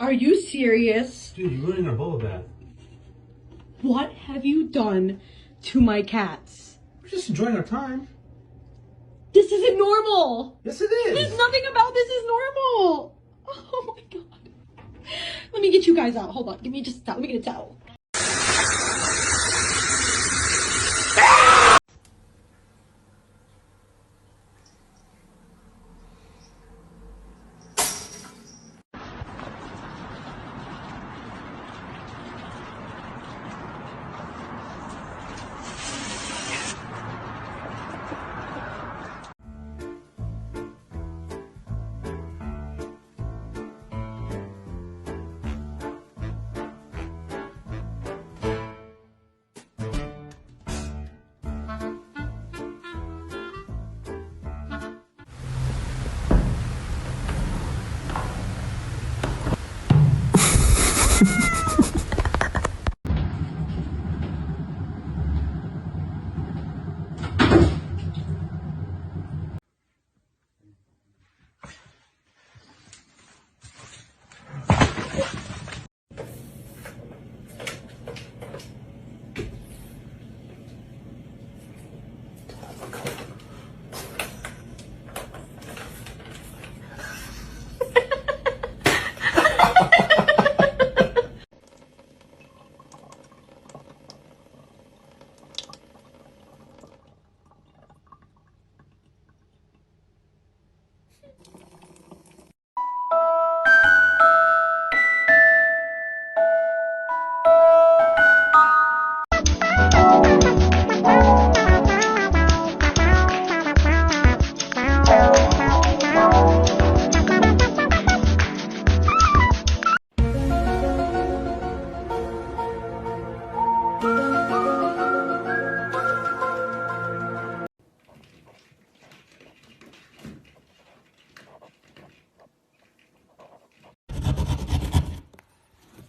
Are you serious? Dude, you're ruining our bubble bath. What have you done to my cats? We're just enjoying our time. This isn't normal. Yes, it is. There's nothing about this is normal. Oh my god. Let me get you guys out. Hold on. Give me just a towel. Let me get a towel.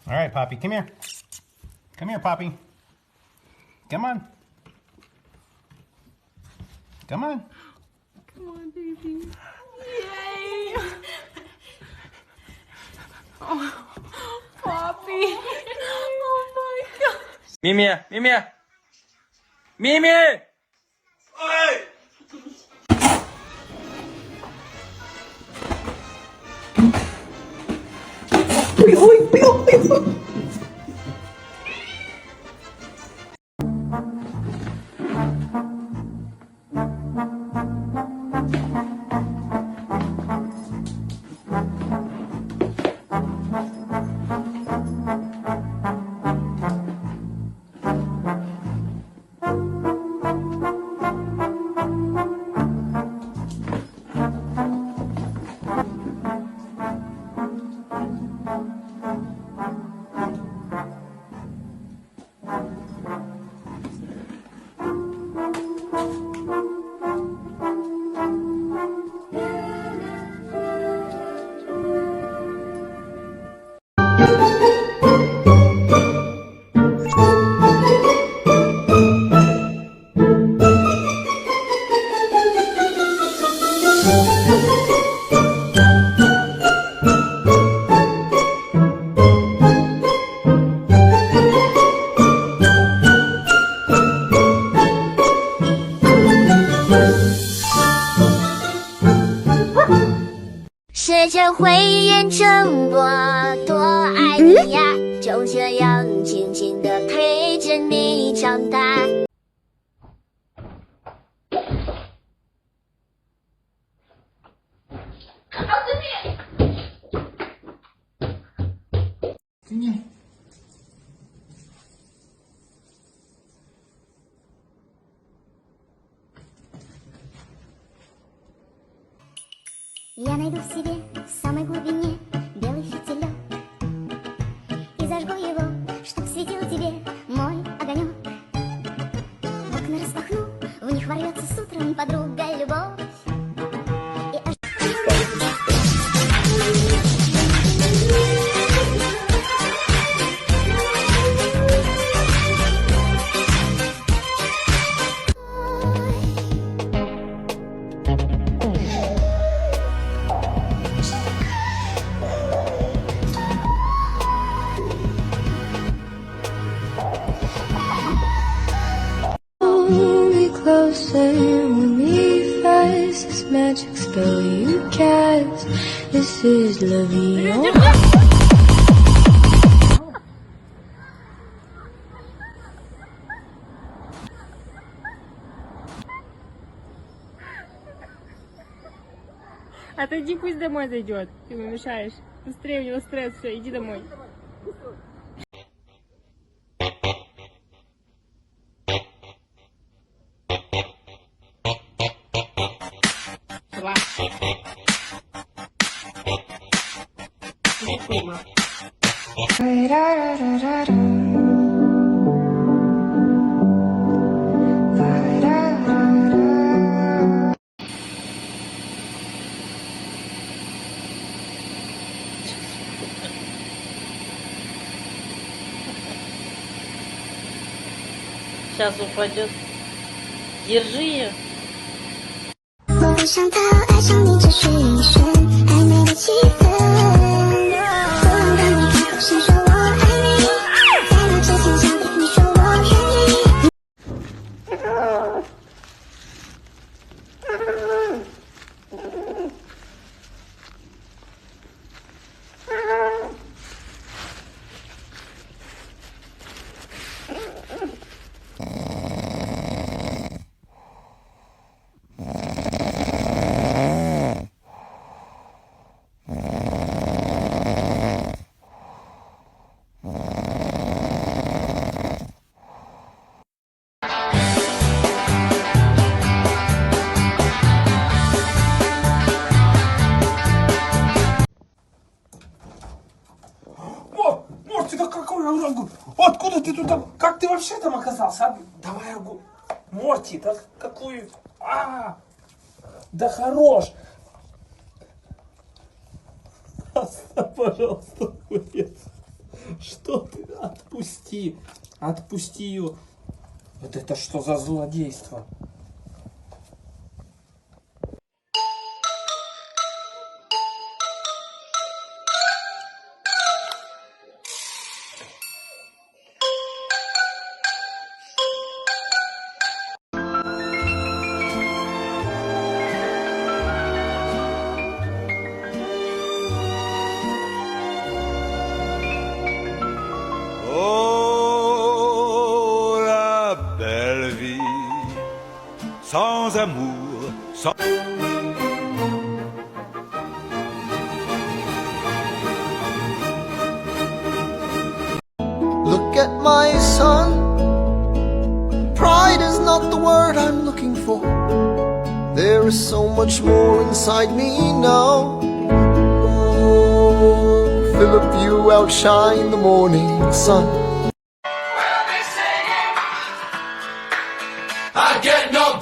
All right, Poppy, come here. Come here, Poppy. Come on. Come on. Come on, baby. Yay! Oh, Poppy. Oh my god. Mimi! Mimi! Mimi! Oi!时间会验证我多爱你呀，就这样静静地陪着你长大。Я найду в себе в самой глубине белый фитилек и зажгу его, чтоб светил тебе мой огонек. Окна распахну, в них ворвется с утром подруга любовь. closer with me fast. This magic spell you cast. This is La Vie en Отойди, пусть домой зайдет. Ты ему мешаешь. Быстрее, у него стресс, все, иди домой. Сейчас упадет. Держи ее. 我会想到爱上你只是一瞬暧昧的气氛，不能让你开口先说我爱你，在那之前想对你说我愿意。Морти, да какой огонь? Откуда ты туда? Как ты вообще там оказался? А? Давай огонь. Морти, да какой? Да хорош. Оставь, пожалуйста, нет. Что ты? Отпусти. Отпусти ее. Вот это что за злодейство? Oh, la belle vie, sans amour, sans... Look at my son. Pride is not the word I'm looking for. There is so much more inside me now. Oh, Philip, you outshine the morning sun. I get no